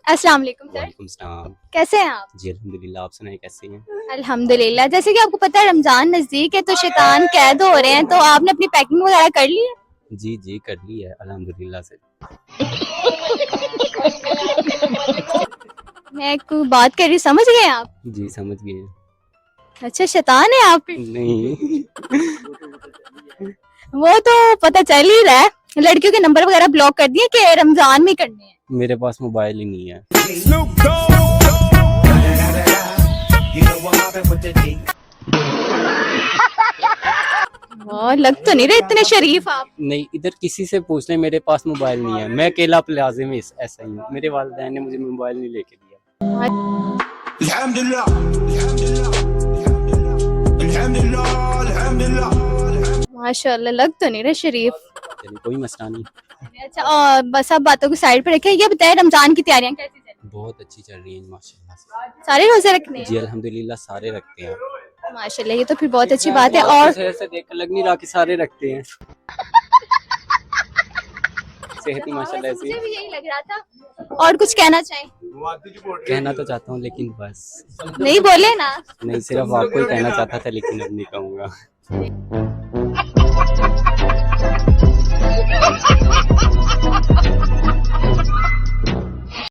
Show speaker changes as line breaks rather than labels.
अस्सलाम वालेकुम सर।
वालेकुम सलाम।
कैसे हैं आप?
जी अल्हम्दुलिल्लाह, आप सुनाइए कैसे हैं?
अल्हम्दुलिल्लाह। जैसे कि आपको पता है रमजान नजदीक है तो शैतान कैद हो रहे हैं, तो आपने अपनी पैकिंग वगैरह कर ली है?
जी जी कर ली है अल्हम्दुलिल्लाह से।
मैं एक बात कर रही, समझ गए आप?
जी समझ गए।
अच्छा, शैतान है आप?
नहीं।
वो तो पता चल ही रहा है। लड़कियों के नंबर वगैरह ब्लॉक कर दिए कि रमजान में करने हैं।
मेरे पास मोबाइल ही नहीं है।
और लग तो नहीं रहे इतने शरीफ आप।
नहीं, इधर किसी से पूछ ले, मेरे पास मोबाइल नहीं है। मैं अकेला प्लाजे में ऐसा ही हूँ। मेरे वालिदैन ने मुझे मोबाइल नहीं लेके दिया।
अल्हम्दुलिल्लाह, अल्हम्दुलिल्लाह, अल्हम्दुलिल्लाह।
माशाल्लाह, लग तो नहीं रहे शरीफ।
चलिए कोई मसला नहीं।
अच्छा, और बस अब बातों को साइड पे रखें, ये बताएं रमजान की तैयारियां कैसी चल रही हैं?
बहुत अच्छी चल रही है माशाल्लाह से।
सारे रोजे रखने
जी
हैं?
अल्हम्दुलिल्लाह सारे रखते हैं।
माशाल्लाह, ये तो फिर बहुत अच्छी बात है। और
से देख कर लग नहीं रहा कि सारे रखते हैं। सेहत ही माशाल्लाह ऐसी।
मुझे भी यही लग रहा था। और कुछ कहना चाहें?
कहना तो चाहता हूँ लेकिन बस
नहीं बोले ना।
नहीं, सिर्फ आपको ही कहना चाहता था लेकिन अब नहीं कहूँगा।